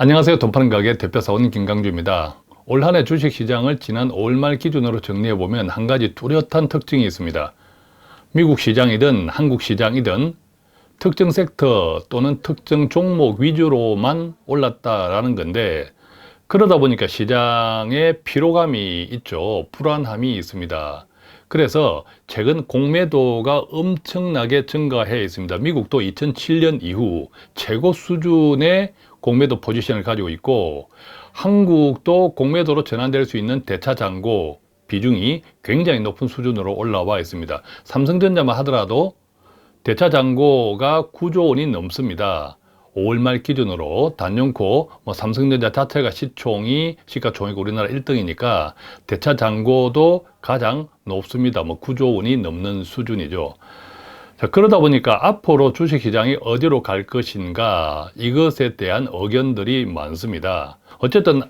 안녕하세요. 돈 파는 가게 대표사원 김강주입니다. 올 한 해 주식시장을 지난 5월 말 기준으로 정리해보면 한 가지 뚜렷한 특징이 있습니다. 미국 시장이든 한국 시장이든 특정 섹터 또는 특정 종목 위주로만 올랐다라는 건데, 그러다 보니까 시장에 피로감이 있죠. 불안함이 있습니다. 그래서 최근 공매도가 엄청나게 증가해 있습니다. 미국도 2007년 이후 최고 수준의 공매도 포지션을 가지고 있고, 한국도 공매도로 전환될 수 있는 대차 잔고 비중이 굉장히 높은 수준으로 올라와 있습니다. 삼성전자만 하더라도 대차 잔고가 9조 원이 넘습니다. 5월 말 기준으로 단연코 삼성전자 자체가 시가총액 우리나라 1등이니까 대차 잔고도 가장 높습니다. 9조 원이 넘는 수준이죠. 자, 그러다 보니까 앞으로 주식시장이 어디로 갈 것인가, 이것에 대한 의견들이 많습니다. 어쨌든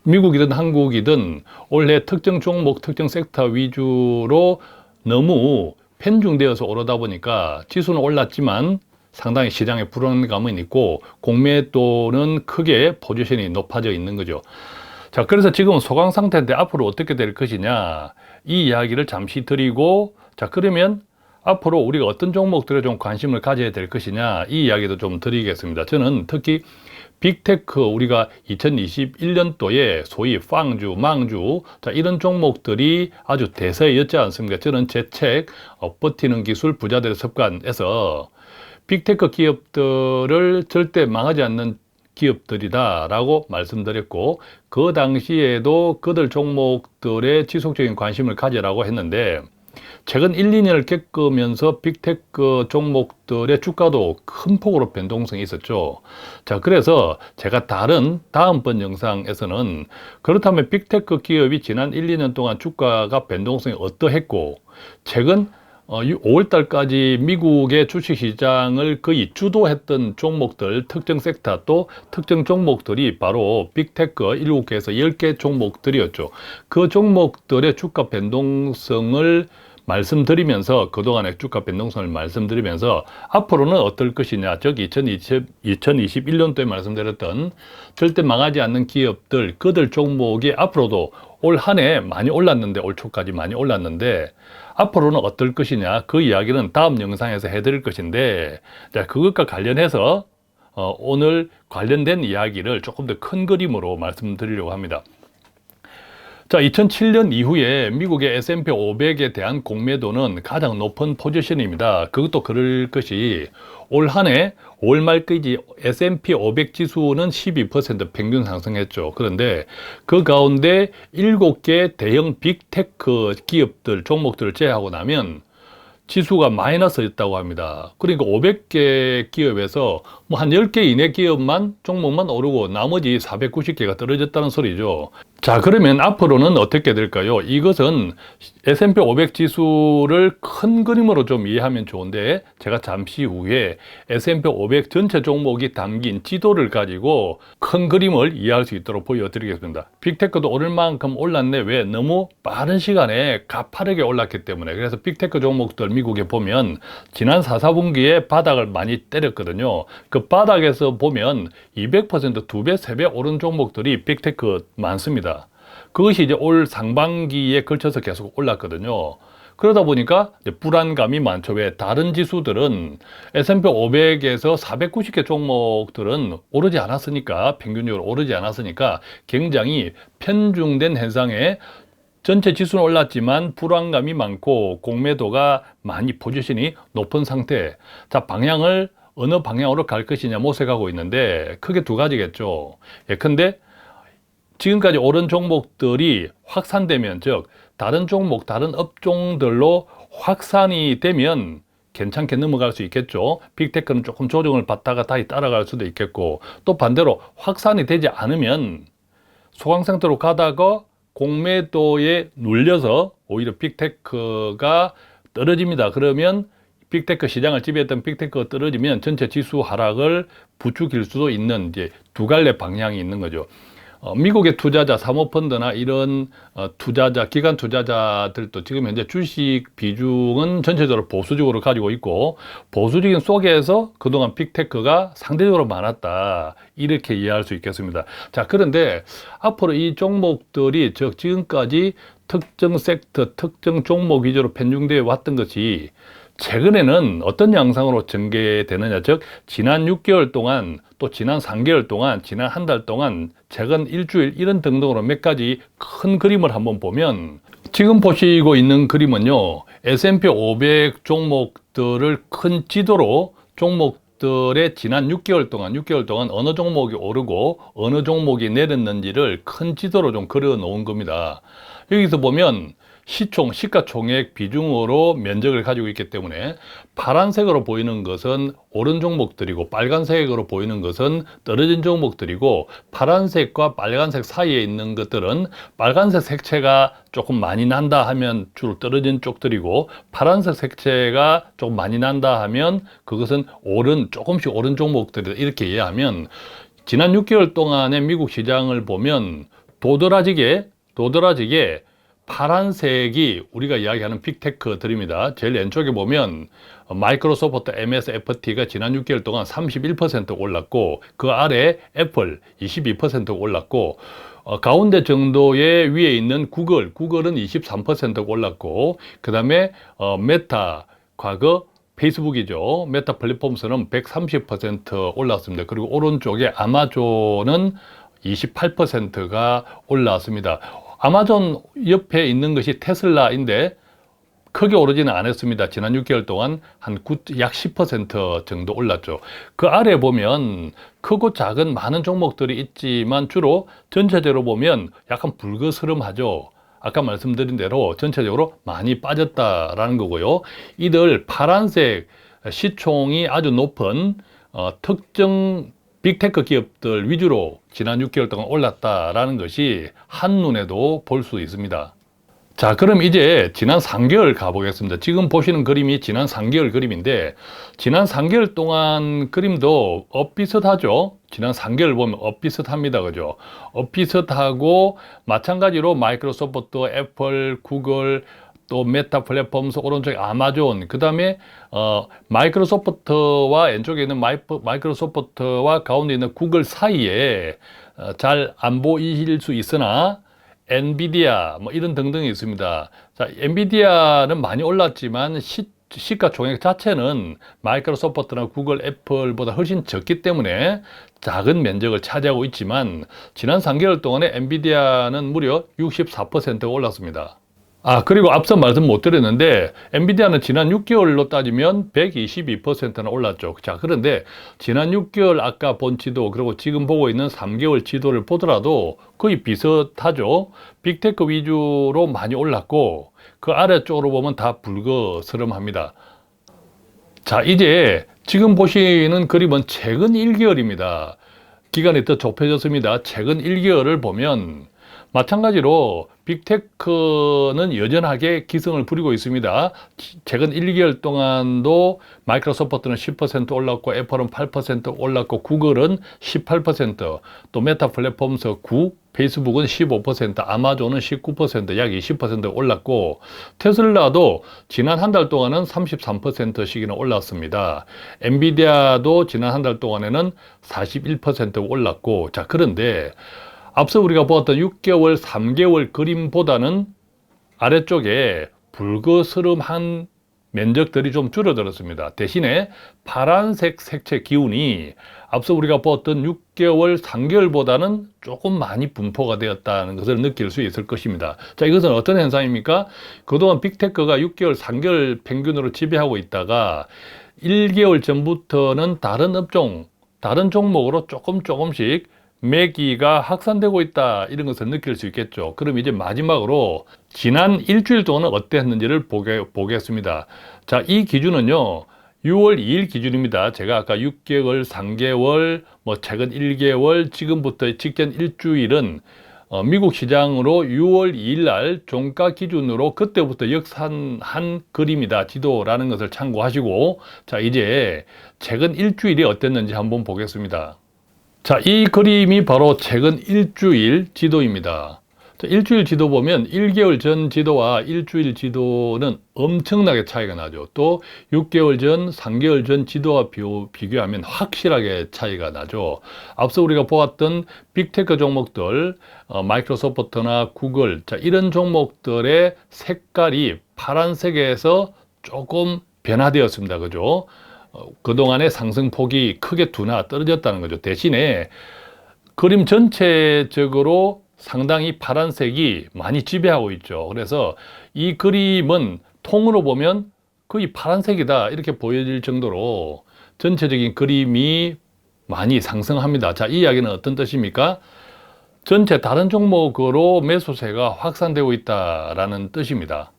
미국이든 한국이든 올해 특정 종목, 특정 섹터 위주로 너무 편중되어서 오르다 보니까 지수는 올랐지만 상당히 시장에 불안감은 있고 공매도는 크게 포지션이 높아져 있는 거죠. 자, 그래서 지금은 소강 상태인데 앞으로 어떻게 될 것이냐, 이 이야기를 잠시 드리고, 자, 그러면 앞으로 우리가 어떤 종목들에 좀 관심을 가져야 될 것이냐, 이 이야기도 좀 드리겠습니다. 저는 특히 빅테크, 우리가 2021년도에 소위 팡주, 망주, 자, 이런 종목들이 아주 대세였지 않습니까? 저는 제 책 버티는 기술 부자들의 습관에서 빅테크 기업들을 절대 망하지 않는 기업들이다 라고 말씀드렸고, 그 당시에도 그들 종목들의 지속적인 관심을 가지라고 했는데, 최근 1, 2년을 겪으면서 빅테크 종목들의 주가도 큰 폭으로 변동성이 있었죠. 자, 그래서 제가 다음번 영상에서는 그렇다면 빅테크 기업이 지난 1, 2년 동안 주가가 변동성이 어떠했고, 최근 5월 달까지 미국의 주식시장을 거의 주도했던 종목들, 특정 섹터 또 특정 종목들이 바로 빅테크 7개에서 10개 종목들이었죠. 그 종목들의 주가 변동성을 말씀드리면서, 그동안의 주가 변동성을 말씀드리면서 앞으로는 어떨 것이냐, 즉 2021년도에 말씀드렸던 절대 망하지 않는 기업들, 그들 종목이 앞으로도 올 한 해 많이 올랐는데, 올 초까지 많이 올랐는데 앞으로는 어떨 것이냐, 그 이야기는 다음 영상에서 해드릴 것인데, 자, 그것과 관련해서 오늘 관련된 이야기를 조금 더 큰 그림으로 말씀드리려고 합니다. 자, 2007년 이후에 미국의 S&P 500에 대한 공매도는 가장 높은 포지션입니다. 그것도 그럴 것이, 올 한 해 5월 말까지 S&P 500 지수는 12% 평균 상승했죠. 그런데 그 가운데 7개 대형 빅테크 기업들, 종목들을 제외하고 나면 지수가 마이너스였다고 합니다. 그러니까 500개 기업에서 한 10개 이내 기업만, 종목만 오르고 나머지 490개가 떨어졌다는 소리죠. 자, 그러면 앞으로는 어떻게 될까요? 이것은 S&P 500 지수를 큰 그림으로 좀 이해하면 좋은데, 제가 잠시 후에 S&P 500 전체 종목이 담긴 지도를 가지고 큰 그림을 이해할 수 있도록 보여드리겠습니다. 빅테크도 오를 만큼 올랐네. 왜? 너무 빠른 시간에 가파르게 올랐기 때문에. 그래서 빅테크 종목들 미국에 보면 지난 4, 4분기에 바닥을 많이 때렸거든요. 그 바닥에서 보면 200%, 2배, 3배 오른 종목들이 빅테크 많습니다. 그것이 이제 올 상반기에 걸쳐서 계속 올랐거든요. 그러다 보니까 이제 불안감이 많죠. 왜? 다른 지수들은 S&P 500에서 490개 종목들은 오르지 않았으니까, 평균적으로 오르지 않았으니까 굉장히 편중된 현상에 전체 지수는 올랐지만 불안감이 많고 공매도가 많이 포지션이 높은 상태. 자, 방향을 어느 방향으로 갈 것이냐 모색하고 있는데 크게 두 가지겠죠. 예컨대 지금까지 오른 종목들이 확산되면, 즉 다른 종목, 다른 업종들로 확산이 되면 괜찮게 넘어갈 수 있겠죠. 빅테크는 조금 조정을 받다가 다시 따라갈 수도 있겠고, 또 반대로 확산이 되지 않으면 소강 상태로 가다가 공매도에 눌려서 오히려 빅테크가 떨어집니다. 그러면 빅테크 시장을 지배했던 빅테크가 떨어지면 전체 지수 하락을 부추길 수도 있는 이제 두 갈래 방향이 있는 거죠. 미국의 투자자, 사모펀드나 이런 투자자, 기관 투자자들도 지금 현재 주식 비중은 전체적으로 보수적으로 가지고 있고, 보수적인 속에서 그동안 빅테크가 상대적으로 많았다, 이렇게 이해할 수 있겠습니다. 자, 그런데 앞으로 이 종목들이 즉 지금까지 특정 섹터, 특정 종목 위주로 편중되어 왔던 것이 최근에는 어떤 양상으로 전개되느냐, 즉 지난 6개월 동안, 또 지난 3개월 동안, 지난 한 달 동안, 최근 일주일, 이런 등등으로 몇 가지 큰 그림을 한번 보면, 지금 보시고 있는 그림은요, S&P 500 종목들을 큰 지도로 종목들의 지난 6개월 동안 어느 종목이 오르고 어느 종목이 내렸는지를 큰 지도로 좀 그려 놓은 겁니다. 여기서 보면 시가총액 비중으로 면적을 가지고 있기 때문에 파란색으로 보이는 것은 오른 종목들이고, 빨간색으로 보이는 것은 떨어진 종목들이고, 파란색과 빨간색 사이에 있는 것들은 빨간색 색채가 조금 많이 난다 하면 주로 떨어진 쪽들이고, 파란색 색채가 조금 많이 난다 하면 그것은 조금씩 오른 종목들이다, 이렇게 이해하면, 지난 6개월 동안의 미국 시장을 보면 도드라지게 파란색이 우리가 이야기하는 빅테크들입니다. 제일 왼쪽에 보면 마이크로소프트 MSFT가 지난 6개월 동안 31% 올랐고, 그 아래 애플 22% 올랐고, 가운데 정도의 위에 있는 구글은 23% 올랐고, 그 다음에 메타, 과거 페이스북이죠. 메타 플랫폼스는 130% 올랐습니다. 그리고 오른쪽에 아마존은 28%가 올랐습니다. 아마존 옆에 있는 것이 테슬라인데 크게 오르지는 않았습니다. 지난 6개월 동안 약 10% 정도 올랐죠. 그 아래 보면 크고 작은 많은 종목들이 있지만 주로 전체적으로 보면 약간 불그스름하죠. 아까 말씀드린 대로 전체적으로 많이 빠졌다라는 거고요. 이들 파란색 시총이 아주 높은 특정 빅테크 기업들 위주로 지난 6개월 동안 올랐다라는 것이 한눈에도 볼 수 있습니다. 자, 그럼 이제 지난 3개월 가보겠습니다. 지금 보시는 그림이 지난 3개월 그림인데, 지난 3개월 동안 그림도 비슷하죠? 지난 3개월 보면 비슷합니다. 그죠? 비슷하고, 마찬가지로 마이크로소프트, 애플, 구글, 또 메타 플랫폼스, 오른쪽에 아마존, 그 다음에 마이크로소프트와 왼쪽에 있는 마이크로소프트와 가운데 있는 구글 사이에 잘 안 보이실 수 있으나 엔비디아 뭐 이런 등등이 있습니다. 자, 엔비디아는 많이 올랐지만 시가총액 자체는 마이크로소프트나 구글, 애플보다 훨씬 적기 때문에 작은 면적을 차지하고 있지만, 지난 3개월 동안에 엔비디아는 무려 64% 올랐습니다. 그리고 앞서 말씀 못 드렸는데, 엔비디아는 지난 6개월로 따지면 122%나 올랐죠. 자, 그런데 지난 6개월 아까 본 지도, 그리고 지금 보고 있는 3개월 지도를 보더라도 거의 비슷하죠. 빅테크 위주로 많이 올랐고, 그 아래쪽으로 보면 다 불그스름합니다. 자, 이제 지금 보시는 그림은 최근 1개월입니다. 기간이 더 좁혀졌습니다. 최근 1개월을 보면 마찬가지로 빅테크는 여전하게 기승을 부리고 있습니다. 최근 1개월 동안도 마이크로소프트는 10% 올랐고, 애플은 8% 올랐고, 구글은 18%, 또 메타 플랫폼스 9%, 페이스북은 15%, 아마존은 19%, 약 20% 올랐고, 테슬라도 지난 한 달 동안은 33%씩이나 올랐습니다. 엔비디아도 지난 한 달 동안에는 41% 올랐고, 자, 그런데 앞서 우리가 보았던 6개월, 3개월 그림보다는 아래쪽에 불그스름한 면적들이 좀 줄어들었습니다. 대신에 파란색 색채 기운이 앞서 우리가 보았던 6개월, 3개월보다는 조금 많이 분포가 되었다는 것을 느낄 수 있을 것입니다. 자, 이것은 어떤 현상입니까? 그동안 빅테크가 6개월, 3개월 평균으로 지배하고 있다가 1개월 전부터는 다른 업종, 다른 종목으로 조금씩 매기가 확산되고 있다, 이런 것을 느낄 수 있겠죠. 그럼 이제 마지막으로 지난 일주일 동안은 어땠는지를 보겠습니다. 자, 이 기준은요 6월 2일 기준입니다. 제가 아까 6개월, 3개월, 최근 1개월, 지금부터 직전 일주일은 미국 시장으로 6월 2일 날 종가 기준으로 그때부터 역산한 그림이다, 지도라는 것을 참고하시고, 자, 이제 최근 일주일이 어땠는지 한번 보겠습니다. 자, 이 그림이 바로 최근 일주일 지도입니다. 자, 일주일 지도 보면 1개월 전 지도와 일주일 지도는 엄청나게 차이가 나죠. 또 6개월 전, 3개월 전 지도와 비교하면 확실하게 차이가 나죠. 앞서 우리가 보았던 빅테크 종목들, 마이크로소프트나 구글, 자, 이런 종목들의 색깔이 파란색에서 조금 변화되었습니다. 그죠? 그동안의 상승폭이 크게 둔화 떨어졌다는 거죠. 대신에 그림 전체적으로 상당히 파란색이 많이 지배하고 있죠. 그래서 이 그림은 통으로 보면 거의 파란색이다 이렇게 보여질 정도로 전체적인 그림이 많이 상승합니다. 자, 이 이야기는 어떤 뜻입니까? 전체 다른 종목으로 매수세가 확산되고 있다라는 뜻입니다.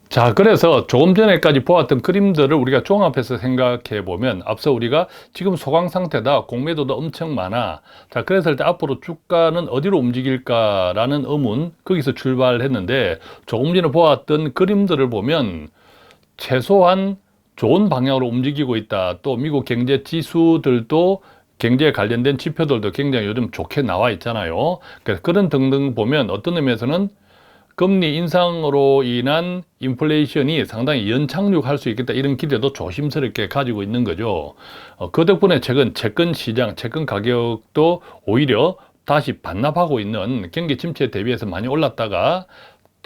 자, 그래서 조금 전에까지 보았던 그림들을 우리가 종합해서 생각해 보면 앞서 우리가 지금 소강 상태다, 공매도도 엄청 많아. 자, 그랬을 때 앞으로 주가는 어디로 움직일까라는 의문, 거기서 출발했는데 조금 전에 보았던 그림들을 보면 최소한 좋은 방향으로 움직이고 있다. 또 미국 경제 지수들도 경제에 관련된 지표들도 굉장히 요즘 좋게 나와 있잖아요. 그래서 그런 등등 보면 어떤 의미에서는 금리 인상으로 인한 인플레이션이 상당히 연착륙할 수 있겠다 이런 기대도 조심스럽게 가지고 있는 거죠. 그 덕분에 최근 채권 시장, 채권 가격도 오히려 다시 반납하고 있는 경기 침체 대비해서 많이 올랐다가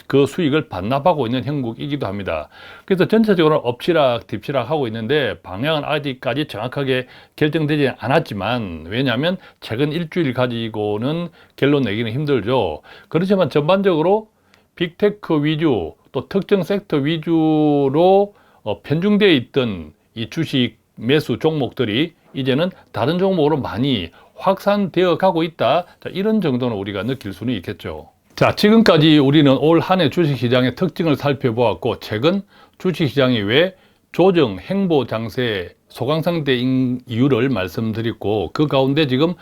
그 수익을 반납하고 있는 형국이기도 합니다. 그래서 전체적으로 엎치락 뒤치락 하고 있는데 방향은 아직까지 정확하게 결정되지 않았지만 왜냐하면 최근 일주일 가지고는 결론 내기는 힘들죠. 그렇지만 전반적으로 빅테크 위주 또 특정 섹터 위주로 편중되어 있던 이 주식 매수 종목들이 이제는 다른 종목으로 많이 확산되어 가고 있다. 자, 이런 정도는 우리가 느낄 수는 있겠죠. 자, 지금까지 우리는 올 한 해 주식시장의 특징을 살펴보았고 최근 주식시장이 왜 조정, 행보 장세, 소강상태인 이유를 말씀드렸고 그 가운데 지금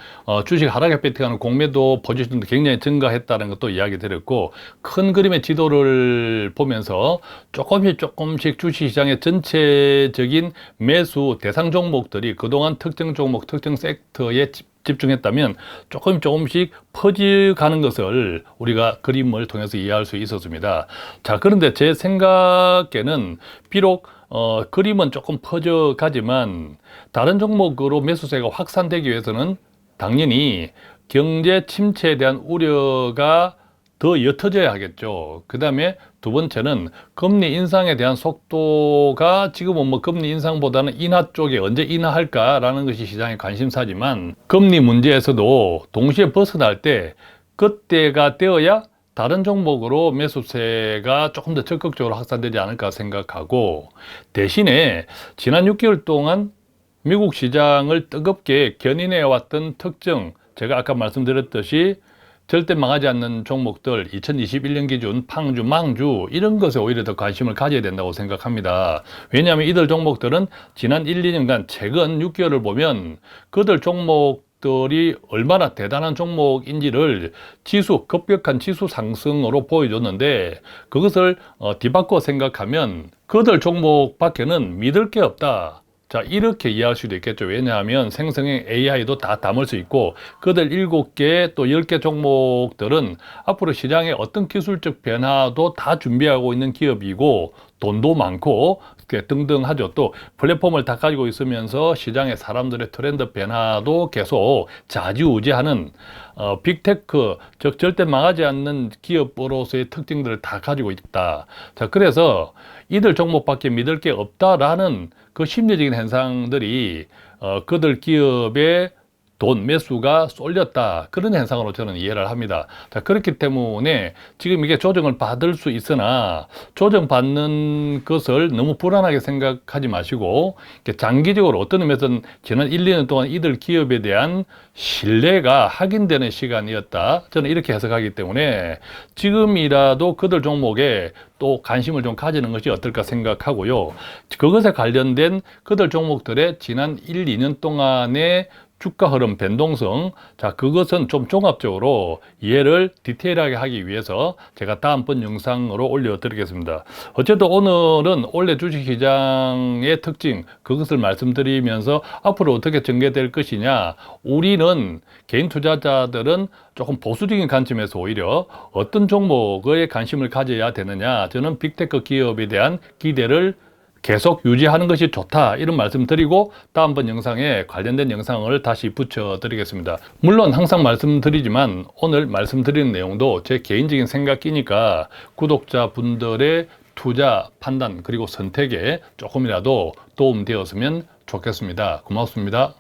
주식 하락에 배팅하는 공매도 포지션도 굉장히 증가했다는 것도 이야기 드렸고 큰 그림의 지도를 보면서 조금씩 주식시장의 전체적인 매수 대상 종목들이 그동안 특정 종목, 특정 섹터에 집중했다면 조금씩 퍼져가는 것을 우리가 그림을 통해서 이해할 수 있었습니다. 자, 그런데 제 생각에는 비록 그림은 조금 퍼져가지만 다른 종목으로 매수세가 확산되기 위해서는 당연히 경제 침체에 대한 우려가 더 옅어져야 하겠죠. 그 다음에 두 번째는 금리 인상에 대한 속도가 지금은 뭐 금리 인상보다는 인하 쪽에 언제 인하할까라는 것이 시장의 관심사지만 금리 문제에서도 동시에 벗어날 때 그때가 되어야 다른 종목으로 매수세가 조금 더 적극적으로 확산되지 않을까 생각하고 대신에 지난 6개월 동안 미국 시장을 뜨겁게 견인해 왔던 특징 제가 아까 말씀드렸듯이 절대 망하지 않는 종목들 2021년 기준 팡주, 망주 이런 것에 오히려 더 관심을 가져야 된다고 생각합니다. 왜냐하면 이들 종목들은 지난 1, 2년간 최근 6개월을 보면 그들 종목들이 얼마나 대단한 종목인지를 급격한 지수 상승으로 보여줬는데 그것을 뒤바꿔 생각하면 그들 종목밖에는 믿을 게 없다. 자, 이렇게 이해할 수도 있겠죠. 왜냐하면 생성형 AI도 다 담을 수 있고 그들 7개 또 10개 종목들은 앞으로 시장에 어떤 기술적 변화도 다 준비하고 있는 기업이고 돈도 많고 등등 하죠. 또 플랫폼을 다 가지고 있으면서 시장의 사람들의 트렌드 변화도 계속 좌지우지하는 빅테크, 즉 절대 망하지 않는 기업으로서의 특징들을 다 가지고 있다. 자, 그래서 이들 종목밖에 믿을 게 없다라는 그 심리적인 현상들이 그들 기업의 돈 매수가 쏠렸다 그런 현상으로 저는 이해를 합니다. 자, 그렇기 때문에 지금 이게 조정을 받을 수 있으나 조정받는 것을 너무 불안하게 생각하지 마시고 장기적으로 어떤 의미에서는 지난 1, 2년 동안 이들 기업에 대한 신뢰가 확인되는 시간이었다 저는 이렇게 해석하기 때문에 지금이라도 그들 종목에 또 관심을 좀 가지는 것이 어떨까 생각하고요. 그것에 관련된 그들 종목들의 지난 1, 2년 동안의 주가 흐름 변동성, 자, 그것은 좀 종합적으로 이해를 디테일하게 하기 위해서 제가 다음번 영상으로 올려드리겠습니다. 어쨌든 오늘은 원래 주식시장의 특징, 그것을 말씀드리면서 앞으로 어떻게 전개될 것이냐, 우리는 개인 투자자들은 조금 보수적인 관점에서 오히려 어떤 종목에 관심을 가져야 되느냐, 저는 빅테크 기업에 대한 기대를 계속 유지하는 것이 좋다, 이런 말씀 드리고 다음번 영상에 관련된 영상을 다시 붙여 드리겠습니다. 물론 항상 말씀드리지만 오늘 말씀드리는 내용도 제 개인적인 생각이니까 구독자분들의 투자 판단 그리고 선택에 조금이라도 도움되었으면 좋겠습니다. 고맙습니다.